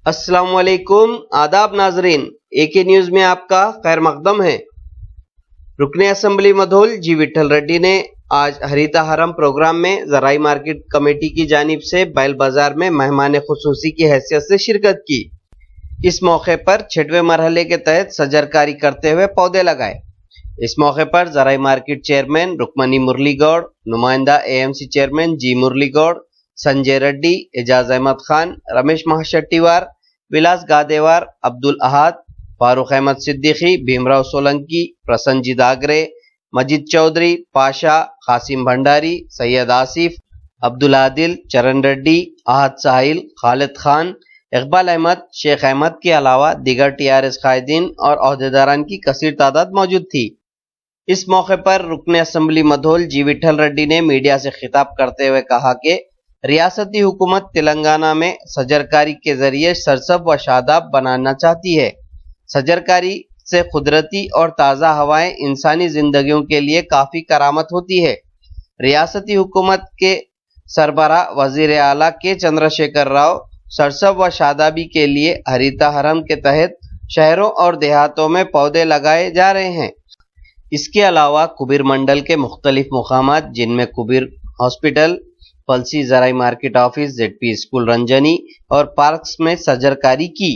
अस्सलाम वालेकुम, आदाब नाजरीन। एके न्यूज में आपका खैर मकदम है। रुकने असेंबली मधोल जी विठल रेड्डी ने आज हरिताहरम प्रोग्राम में जराई मार्केट कमेटी की जानिब से बैल बाजार में मेहमान खुसूसी की हैसियत से शिरकत की। इस मौके पर 6वें मरहले के तहत सजरकारी करते हुए पौधे लगाए। इस मौके पर जराई मार्केट चेयरमैन रुक्मणी मुरली गौड़, नुमाइंदा एएमसी चेयरमैन जी मुरली गौड़, संजय रेड्डी, एजाज अहमद खान, रमेश महाशेट्टीवार, विलास गादेवार, अब्दुल अहाद, फारूक अहमद सिद्दीकी, भीमराव सोलंकी, प्रसन्नजीत आगरे, मजीद चौधरी, पाशा, कासिम भंडारी, सैयद आसिफ, अब्दुल आदिल, चरण रेड्डी, अहद साहिल, खालिद खान, इकबाल अहमद, शेख अहमद के अलावा दीगर टीआरएस कायदीन और अहदेदारान की कसीर तादाद मौजूद थी। इस मौके पर रुकने असेंबली मधोल जी विठल रेड्डी ने मीडिया से खिताब करते हुए कहा कि रियासती हुकूमत तेलंगाना में सजरकारी के जरिए सरसब व शादाब बनाना चाहती है। सजरकारी से कुदरती और ताज़ा हवाएं इंसानी जिंदगियों के लिए काफ़ी करामत होती है। रियासती हुकूमत के सरबराह वजीर आला के चंद्रशेखर राव सरसब व शादाबी के लिए हरिताहरम के तहत शहरों और देहातों में पौधे लगाए जा रहे हैं। इसके अलावा कुबीर मंडल के मुख्तलिफ मुकामात जिनमें कुबीर हॉस्पिटल, पलसी जराई market office, ZP school Ranjani और पार्क्स में सजरकारी की।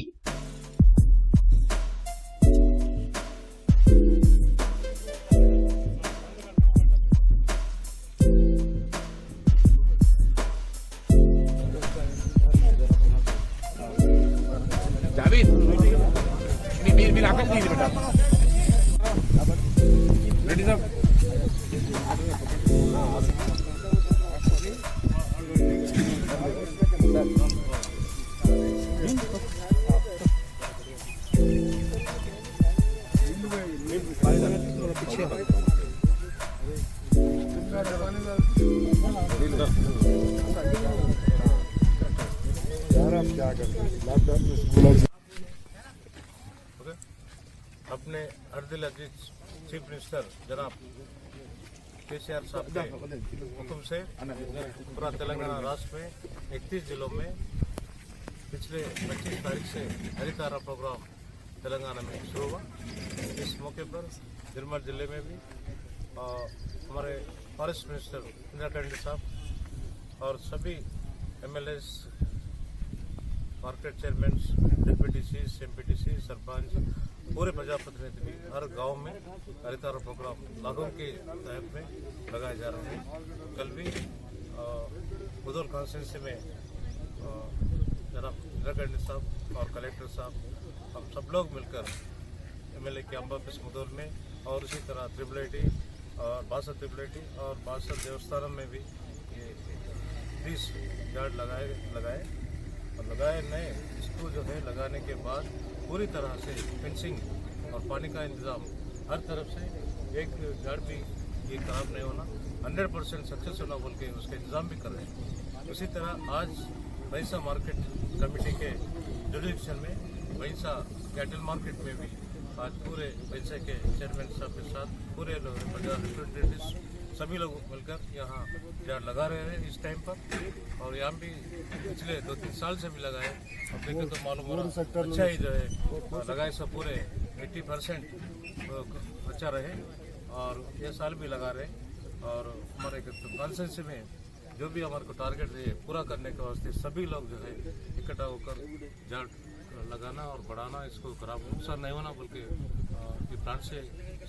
अपने अर्दिल अजीज चीफ मिनिस्टर जनाब केसीआर साहब के हुक्म से पूरा तेलंगाना राष्ट्र में 31 जिलों में पिछले 25 तारीख से हरिताहरम प्रोग्राम तेलंगाना में शुरू हुआ। इस मौके पर निर्मल जिले में भी हमारे फॉरेस्ट मिनिस्टर इंदिरा टंडन साहब और सभी MLAs, market chairman, deputy MPTC, sarpanch, पूरे प्रजाप्रतिनिधि भी हर गांव में हरिताहरम प्रोग्राम लागू के तहत में लगाए जा रहे हैं। कल भी मुदौल कॉन्स्टिट्यूंसी में जनाब इंदिरा टंडन साहब और कलेक्टर साहब हम सब लोग मिलकर एमएलए के अम्बापिस मुदौल में और इसी तरह त्रिबुलेटी और बासठ त्रिबुलेटी और बासठ देवस्थानम में भी ये 30 गार्ड लगाए नए। इसको जो है लगाने के बाद पूरी तरह से फेंसिंग और पानी का इंतज़ाम हर तरफ से, एक गार्ड भी ये खराब नहीं होना, 100% सक्सेस होना बोल के उसका इंतज़ाम भी कर रहे हैं। उसी तरह आज भैंसा मार्केट कमेटी के जुडिक्शन में भैंसा कैटल मार्केट में भी आज पूरे भैंसा के चेयरमैन साहब के साथ पूरे लोग रिप्रेजेंटेटिव्स सभी लोग मिलकर यहाँ झाड़ लगा रहे हैं इस टाइम पर। और यहाँ भी पिछले 2-3 साल से भी लगाए, अब देखें तो मालूम हो रहा अच्छा ही जो है लगाए सब पूरे 80% अच्छा रहे और ये साल भी लगा रहे। और हमारे कॉन्स्टिट्यूंसी में जो भी हमारे को टारगेट है पूरा करने के वास्ते सभी लोग जो है इकट्ठा होकर झाड़ लगाना और बढ़ाना, इसको खराब नुकसान नहीं होना बोल के ये प्लांट से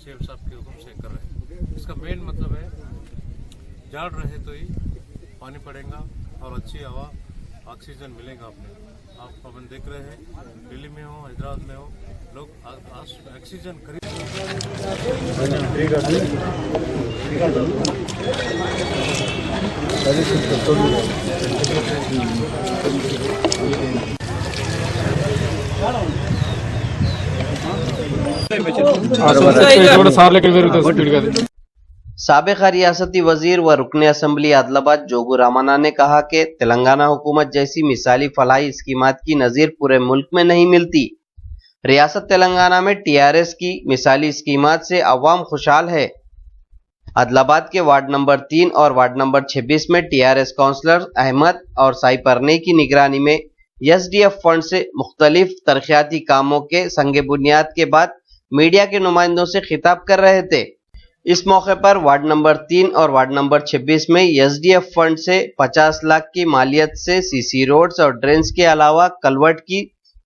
सीएम साहब के हुक्म से कर रहे हैं। इसका मेन मतलब है झाड़ रहे तो ही पानी पड़ेगा और अच्छी हवा, ऑक्सीजन मिलेगा अपने। आप अपन देख रहे हैं दिल्ली में हो, हैदराबाद में हो, लोग ऑक्सीजन खरीद साबिक़ रियासती वजीर व रुकने असम्बली आदिलाबाद जोगू रामाना ने कहा कि तेलंगाना हुकूमत जैसी मिसाली फलाही स्कीमात की नज़ीर पूरे मुल्क में नहीं मिलती। रियासत तेलंगाना में टीआरएस की मिसाली स्कीमात से अवाम खुशहाल है। आदिलाबाद के वार्ड नंबर 3 और वार्ड नंबर 26 में टीआरएस काउंसलर अहमद और साई परने की निगरानी में एसडीएफ फंड से मुख्तलिफ तरक्याती कामों के संगे बुनियाद के बाद मीडिया के नुमाइंदों से खिताब कर रहे थे। इस मौके पर वार्ड नंबर 3 और वार्ड नंबर 26 में एसडीएफ फंड से 50 लाख की मालियत से सीसी रोड्स और ड्रेन्स के अलावा कलवर्ट की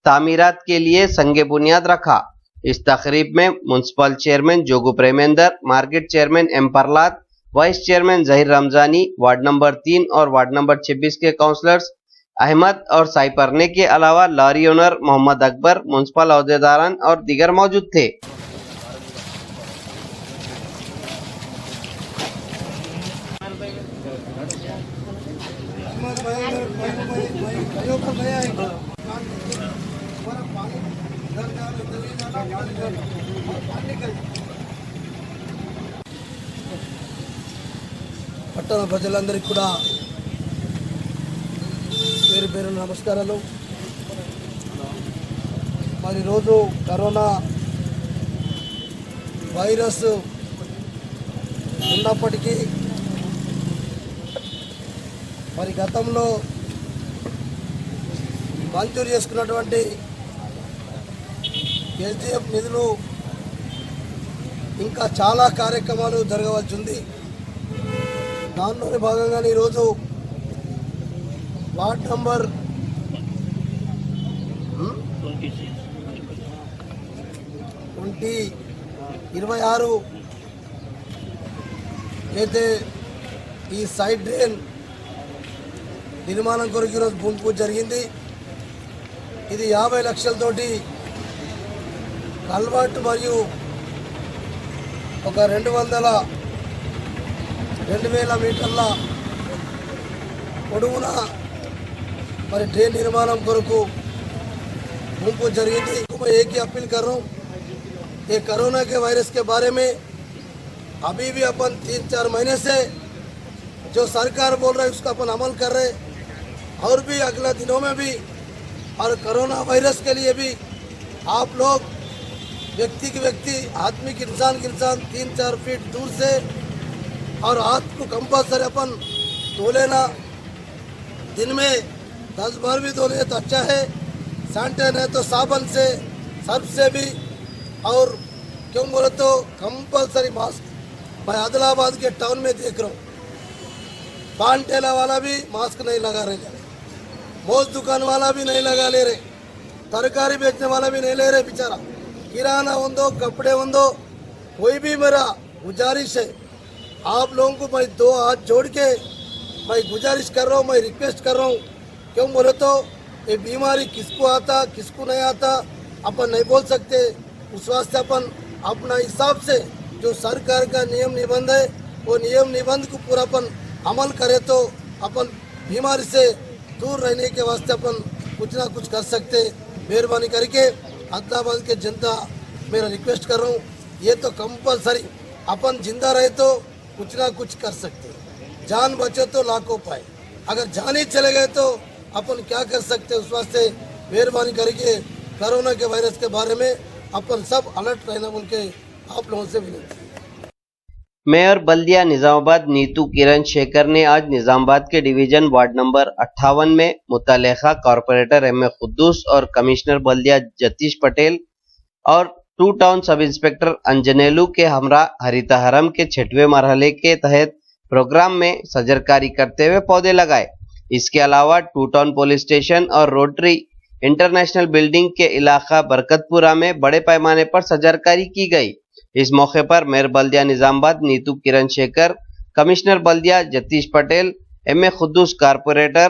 तामीरात के लिए संगे बुनियाद रखा। इस तकरीब में municipal chairman Jogu Premender, market chairman M Prahlad, vice chairman Zaheer Ramzani, ward number 3 और वार्ड नंबर 26 के काउंसलर्स अहमद और साइपरने के अलावा lorry owner Mohammed Akbar, municipal अहदेदारान और दीगर मौजूद थे। పట్టణ ప్రజలందరికీ కూడా పేరు పేరు నమస్కారాలు। మరి రోజు కరోనా వైరస్ ఉన్నప్పటికీ మరి గతంలో మంజూరు చేసుకున్నటువంటి ఎస్డిఎఫ్ నిధులు ఇంకా చాలా కార్యక్రమాలు జరగవలసి ఉంది। దానిలోని భాగంగానే ఈరోజు వార్డ్ నంబర్ 26 అయితే ఈ సైడ్ డ్రైన్ నిర్మాణం కొరకు ఈరోజు భూమి పూజ జరిగింది। ఇది 50 లక్షలతోటి కల్వర్ట్ మరియు ఒక 2000 మీటర్ల పొడవున మరి డ్రైన్ నిర్మాణం కొరకు भूमि पूज జరిగింది। मैं एक ही अपील कर रहा हूँ, ये कोरोना के वायरस के बारे में अभी भी अपन 3-4 महीने से जो सरकार बोल रहा है उसका अपन अमल कर रहे और भी अगले दिनों में भी। और कोरोना वायरस के लिए भी आप लोग व्यक्ति की व्यक्ति, आदमी की इंसान 3-4 फीट दूर से और हाथ को कंपल्सरी अपन धो लेना। दिन में 10 बार भी धो ले तो अच्छा है। सैनिटाइजर है तो साबुन से, सर्फ से भी। और क्यों बोले तो कंपल्सरी मास्क। मैं आदिलाबाद के टाउन में देख रहा हूँ, पान ठेला वाला भी मास्क नहीं लगा रहे, मोज दुकान वाला भी नहीं लगा ले रहे, तरकारी बेचने वाला भी नहीं ले रहे बेचारा। किराना होंदो, कपड़े होंदो, कोई भी मेरा गुजारिश है, आप लोगों को मैं 2 हाथ जोड़ के मैं गुजारिश कर रहा हूँ, मैं रिक्वेस्ट कर रहा हूँ। क्यों बोले तो ये बीमारी किसको आता किसको नहीं आता अपन नहीं बोल सकते। उस वास्ते अपन अपना हिसाब से जो सरकार का नियम निबंध है वो नियम निबंध को पूरा अपन अमल करे तो अपन बीमारी से दूर रहने के वास्ते अपन कुछ ना कुछ कर सकते। मेहरबानी करके आदिलाबाद के जनता मेरा रिक्वेस्ट कर रहा हूँ, ये तो कंपलसरी अपन जिंदा रहे तो कुछ ना कुछ कर सकते। जान बचे तो लाखों पाए, अगर जान ही चले गए तो अपन क्या कर सकते। उस वास्ते मेहरबानी करके कोरोना के वायरस के बारे में अपन सब अलर्ट रहना बोल के आप लोगों से विनती। मेयर बल्दिया निजामाबाद नीतू किरण शेखर ने आज निजामाबाद के डिवीजन वार्ड नंबर 58 में मुतल्लिका कॉर्पोरेटर एम.ए. खुद्दूस और कमिश्नर बल्दिया जतीश पटेल और 2 टाउन सब इंस्पेक्टर अंजनेलू के हमरा हरिता हरम के 6वें मरहले के तहत प्रोग्राम में सजरकारी करते हुए पौधे लगाए। इसके अलावा 2 टाउन पुलिस स्टेशन और रोटरी इंटरनेशनल बिल्डिंग के इलाका बरकतपुरा में बड़े पैमाने पर सजरकारी की गई। इस मौके पर मेयर बल्दिया निजामाबाद नीतू किरण शेखर, कमिश्नर बल्दिया जतीश पटेल, एम.ए. खुद्दूस कॉर्पोरेटर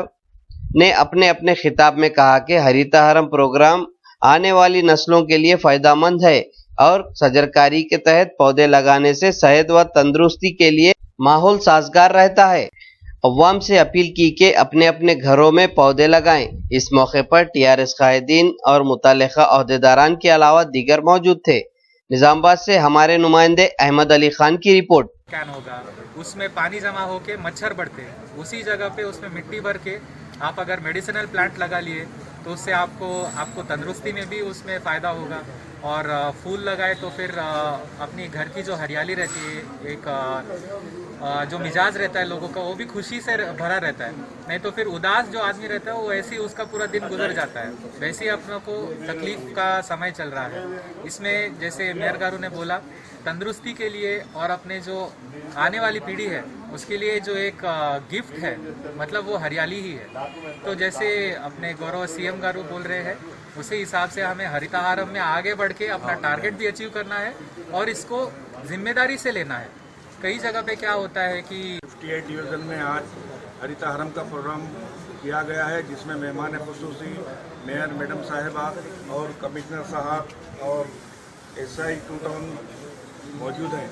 ने अपने अपने खिताब में कहा कि हरिता हरम प्रोग्राम आने वाली नस्लों के लिए फायदेमंद है और सजरकारी के तहत पौधे लगाने से सेहत व तंदुरुस्ती के लिए माहौल साजगार रहता है। अवाम से अपील की कि अपने अपने घरों में पौधे लगाएं। इस मौके पर टीआरएस कायदीन और मुतल्लिका अहदेदारान के अलावा दीगर मौजूद थे। निजामाबाद से हमारे नुमाइंदे अहमद अली खान की रिपोर्ट। कैन होगा, उसमें पानी जमा होके मच्छर बढ़ते हैं, उसी जगह पे उसमें मिट्टी भर के आप अगर मेडिसिनल प्लांट लगा लिए तो उससे आपको तंदुरुस्ती में भी उसमें फ़ायदा होगा। और फूल लगाए तो फिर अपनी घर की जो हरियाली रहती है, एक जो मिजाज रहता है लोगों का वो भी खुशी से भरा रहता है। नहीं तो फिर उदास जो आदमी रहता है वो ऐसे ही उसका पूरा दिन गुजर जाता है। वैसे ही अपनों को तकलीफ का समय चल रहा है। इसमें जैसे मेयर गारू ने बोला, तंदुरुस्ती के लिए और अपने जो आने वाली पीढ़ी है उसके लिए जो एक गिफ्ट है, मतलब वो हरियाली ही है। तो जैसे अपने गौरव सीएम गारू बोल रहे हैं उसी हिसाब से हमें हरितहारम में आगे बढ़ के अपना टारगेट भी अचीव करना है और इसको जिम्मेदारी से लेना है। कई जगह पे क्या होता है कि 58 डिवीज़न में आज हरितहारम का प्रोग्राम किया गया है, जिसमें मेहमान खुसूसी मेयर मैडम साहिबा और कमिश्नर साहब और एसआई टू टाउन मौजूद हैं।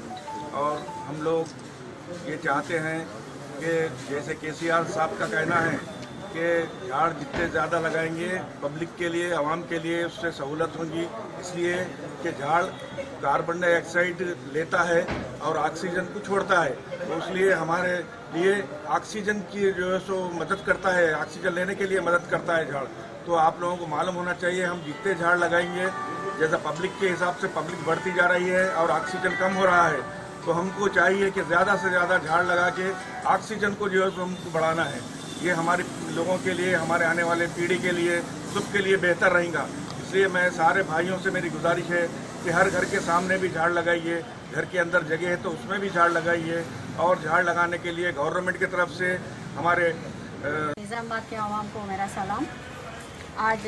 और हम लोग ये चाहते हैं कि जैसे केसीआर साहब का कहना है कि झाड़ जितने ज़्यादा लगाएंगे पब्लिक के लिए, आवाम के लिए उससे सहूलत होगी, इसलिए कि झाड़ कार्बन डाइऑक्साइड लेता है और ऑक्सीजन को छोड़ता है। तो इसलिए हमारे लिए ऑक्सीजन की जो है सो मदद करता है, ऑक्सीजन लेने के लिए मदद करता है झाड़। तो आप लोगों को मालूम होना चाहिए, हम जितने झाड़ लगाएंगे, जैसा पब्लिक के हिसाब से पब्लिक बढ़ती जा रही है और ऑक्सीजन कम हो रहा है, तो हमको चाहिए कि ज़्यादा से ज़्यादा झाड़ लगा के ऑक्सीजन को जो है सो हमको बढ़ाना है। ये हमारे लोगों के लिए, हमारे आने वाले पीढ़ी के लिए, सबके लिए बेहतर रहेगा। इसलिए मैं सारे भाइयों से मेरी गुजारिश है कि हर घर के सामने भी झाड़ लगाइए, घर के अंदर जगह है तो उसमें भी झाड़ लगाइए। और झाड़ लगाने के लिए गवर्नमेंट की तरफ से हमारे निज़ामाबाद के आवाम को मेरा सलाम। आज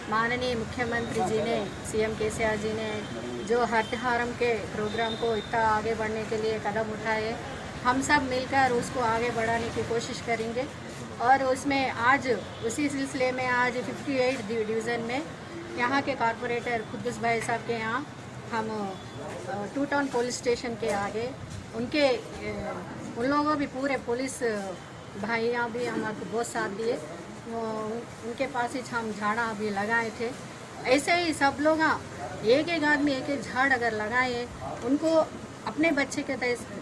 माननीय मुख्यमंत्री जी ने, सीएम केसीआर जी ने जो हरितहारम के प्रोग्राम को इतना आगे बढ़ने के लिए कदम उठाए, हम सब मिलकर उसको आगे बढ़ाने की कोशिश करेंगे। और उसमें आज उसी सिलसिले में आज 58 डिवीज़न में यहाँ के कॉरपोरेटर कुद्दूस भाई साहब के यहाँ हम टू टाउन पुलिस स्टेशन के आगे उनके उन लोगों भी पूरे पुलिस भाइयाँ भी हमारे को बहुत साथ दिए। उनके पास ही हम झाड़ा भी लगाए थे। ऐसे ही सब लोग एक एक आदमी एक एक झाड़ अगर लगाए, उनको अपने बच्चे के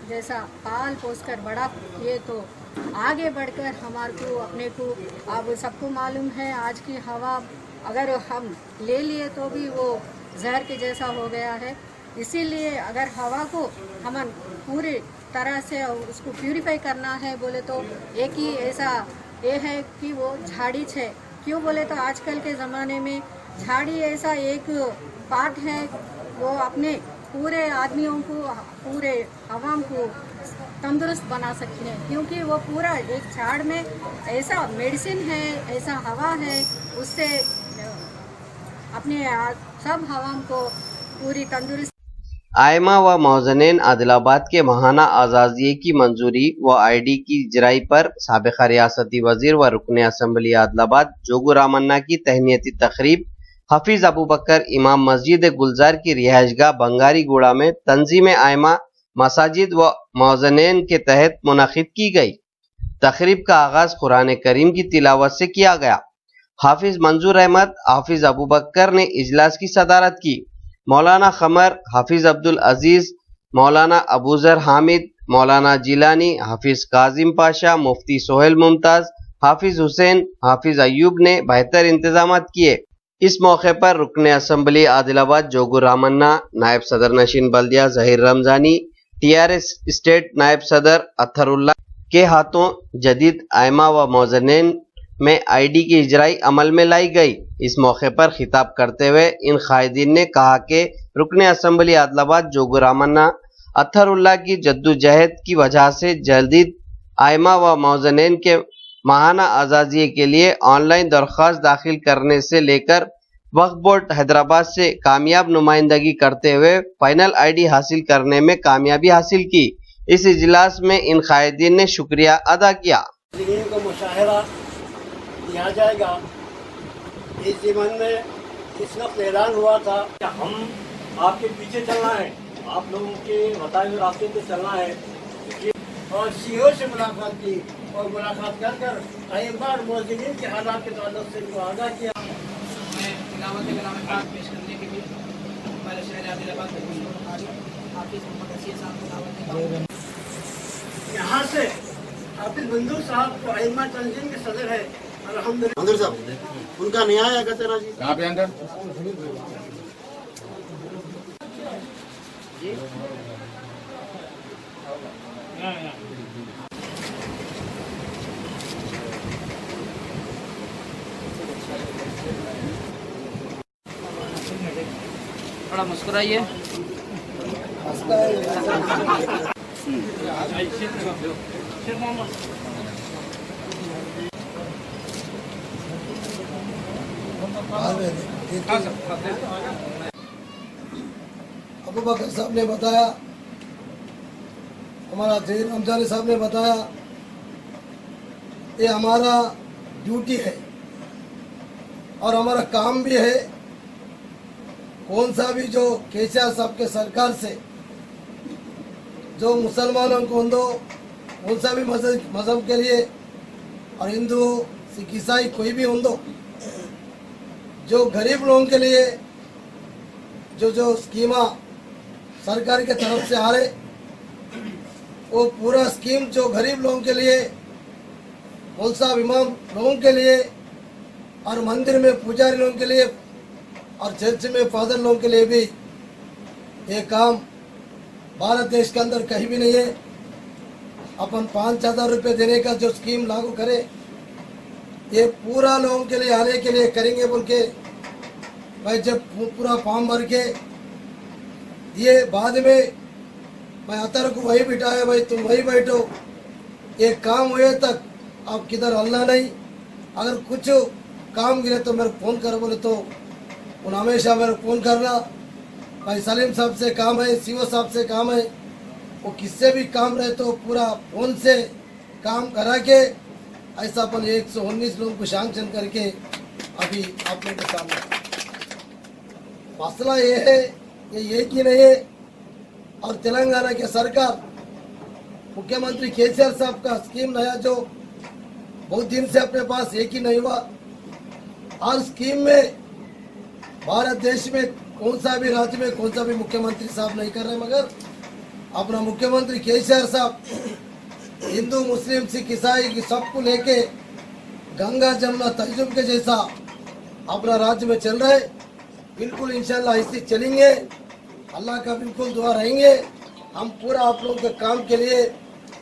जैसा पाल पोस कर बड़ा किए तो आगे बढ़कर हमारे को अपने को, अब सबको मालूम है आज की हवा अगर हम ले लिए तो भी वो जहर के जैसा हो गया है। इसीलिए अगर हवा को हम पूरी तरह से उसको प्यूरिफाई करना है बोले तो एक ही ऐसा ये है कि वो झाड़ी है। क्यों बोले तो आजकल के ज़माने में झाड़ी ऐसा एक पार्ट है, वो अपने पूरे आदमियों को, पूरे आवाम को तंदुरुस्त बना सकती है। क्योंकि वो पूरा एक झाड़ में ऐसा मेडिसिन है, ऐसा हवा है, उससे अपने सब आवाम को पूरी तंदुरुस्त। आयमा व मौजनेन आदिलाबाद के महाना आज़ादिये की मंजूरी व आईडी की इजराई पर साबिक़ा रियासती वजीर व रुकन असम्बली आदिलाबाद जोगू रामन्ना की तहनीती तकरीब हफीज अबू बकर इमाम मस्जिद गुलजार की रिहाइशगाह बंगारी गुड़ा में तंजीम आयमा मसाजिद व मौजनेन के तहत मुनक़िद की गई। तकरीब का आगाज कुरान करीम की तिलावत से किया गया। हाफिज मंजूर अहमद, हाफिज अबू बकर ने इजलास की सदारत की। मौलाना खमर, हाफिज अब्दुल अजीज, मौलाना अबूजर हामिद, मौलाना जिलानी, हाफिज काजिम पाशा, मुफ्ती सोहेल मुमताज, हाफिज हुसैन, हाफिज अयूब ने बेहतर इंतजामात किए। इस मौके पर रुकन असम्बली आदिलाबाद जोगू रामन्ना, नायब सदर नशीन बल्दिया जहीर रमजानी, TRS स्टेट नायब सदर अतहरुल्लाह के हाथों जदीद आयमा व मौजनेन में ID की इजराई अमल में लाई गई। इस मौके पर खिताब करते हुए इन कायदीन ने कहा कि रुकन असम्बली आदिलाबाद जोगू रामन्ना अतहरुल्लाह की जद्दोजहद की वजह से जदीद आयमा व मौजनेन के महाना आज़ादिये के लिए ऑनलाइन दरख्वास्त दाखिल करने से लेकर वक्फ बोर्ड हैदराबाद से कामयाब नुमाइंदगी करते हुए फाइनल ID हासिल करने में कामयाबी हासिल की। इस इजलास में इन कायदीन ने शुक्रिया अदा किया। को मुशाहरा किया जाएगा। इस जीवन में इस वक्त ऐलान हुआ था कि हम आपके पीछे चलना है, आप लोगों के बताए हुए रास्ते पे चलना है। और CEO से मुलाकात की और मुलाकात कर कर कई बार मौजूदीन के हालात के ताल्लुक से इनको आगाह किया। मैं तिलावत कलाम पाक पेश करने के लिए हमारे शहर आदिलाबाद के हाफिज मोहम्मद असीर साहब को दावत देता। यहाँ से हाफिज मंजूर साहब को आइमा तंजीम के सदर है। अल्हम्दुलिल्लाह साहब उनका न्याय है तेरा जी कहाँ पे अंदर थोड़ा मुस्कुराइए। अबू बकर साहब ने बताया, हमारा जहीर रमजानी साहब ने बताया, ये हमारा ड्यूटी है और हमारा काम भी है। कौन सा भी जो केसीआर साहब के सरकार से जो मुसलमानों को दो, कौन सा भी मजहब के लिए, और हिंदू सिख ईसाई कोई भी हो दो, जो गरीब लोगों के लिए जो स्कीमा सरकार के तरफ से आ रहे, वो पूरा स्कीम जो गरीब लोगों के लिए, मौलवी साहब इमाम लोगों के लिए, और मंदिर में पुजारी लोगों के लिए, और चर्च में फादर लोगों के लिए भी ये काम भारत देश के अंदर कहीं भी नहीं है। अपन 5,000 रुपये देने का जो स्कीम लागू करे, ये पूरा लोगों के लिए आने के लिए करेंगे बोल के भाई, जब पूरा फॉर्म भर के ये बाद में मैं अतर को वही बिठाया, भाई तुम वही बैठो, ये काम हुए तक आप किधर हलना नहीं। अगर कुछ काम गिरे तो मेरे फ़ोन कर बोले तो उन हमेशा मेरे फ़ोन करना। भाई सलीम साहब से काम है, सीओ साहब से काम है, वो किससे भी काम रहे तो पूरा फ़ोन से काम करा के ऐसा अपन 119 लोगों को सैंक्शन करके अभी आप लोगों के सामने। मसला ये है, ये एक ही नहीं है। और तेलंगाना के सरकार मुख्यमंत्री केसीआर साहब का स्कीम नया जो बहुत दिन से अपने पास एक ही नहीं हुआ, हर स्कीम में भारत देश में कौन सा भी राज्य में कौन सा भी मुख्यमंत्री साहब नहीं कर रहे, मगर अपना मुख्यमंत्री केसीआर साहब हिंदू मुस्लिम सिख ईसाई सबको लेके गंगा जमुना तहजीब के जैसा अपना राज्य में चल रहे। बिल्कुल इंशाल्लाह ऐसे चलेंगे, अल्लाह का बिल्कुल दुआ रहेंगे। हम पूरा आप लोगों के काम के लिए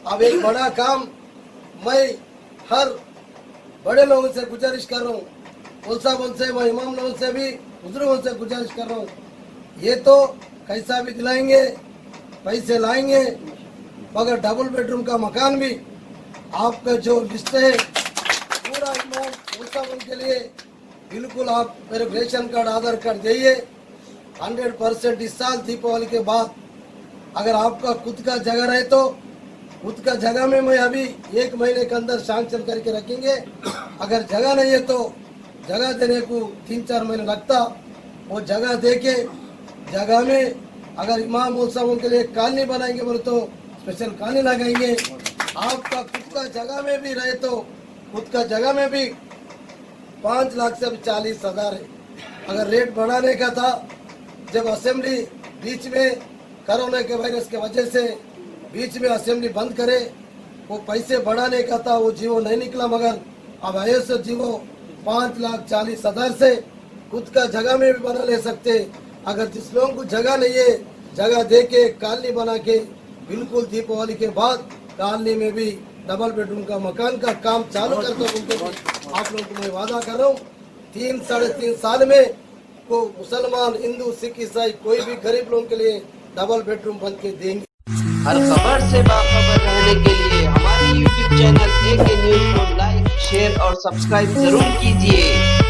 अब एक बड़ा काम मैं हर बड़े लोगों से गुजारिश कर रहा हूँ, मौलवी साहब से, मैं इमाम लोगों से भी, बुजुर्गों से गुजारिश कर रहा हूँ, ये तो कैसा भी दिलाएंगे, पैसे लाएंगे, मगर डबल बेडरूम का मकान भी आपका जो लिस्ट है पूरा इमाम मौलवी साहब के लिए बिल्कुल आप मेरे रेशन कार्ड आधार कार्ड दिए 100% इस साल दीपावली के बाद। अगर आपका खुद का जगह रहे तो खुद का जगह में मैं अभी 1 महीने के अंदर सैंक्शन करके रखेंगे। अगर जगह नहीं है तो जगह देने को 3-4 महीने लगता, वो जगह दे के जगह में अगर इमाम मौलवी साहब के लिए कॉलोनी बनाएंगे बोले तो स्पेशल कॉलोनी लगाएंगे। आपका खुद का जगह में भी रहे तो खुद का जगह में भी 5 लाख से 40,000 है। अगर रेट बढ़ाने का था, जब असेंबली बीच में कोरोना के वायरस के वजह से बीच में असेंबली बंद करे, वो पैसे बढ़ाने का था, वो जीवो नहीं निकला, मगर अब ऐसे जीवो 5,40,000 से खुद का जगह में भी बना ले सकते। अगर जिस लोगों को जगह नहीं है, जगह दे के कॉलोनी बना के बिल्कुल दीपावली के बाद कॉलोनी में भी डबल बेडरूम का मकान का काम चालू करता हूँ। आप लोगों को मैं वादा कर रहा हूँ 3-3.5 साल में को मुसलमान हिंदू सिख ईसाई कोई भी गरीब लोगों के लिए डबल बेडरूम बन के देंगे। हर खबर से बाखबर रहने के लिए हमारे YouTube चैनल AK न्यूज़ को लाइक, शेयर और सब्सक्राइब जरूर कीजिए।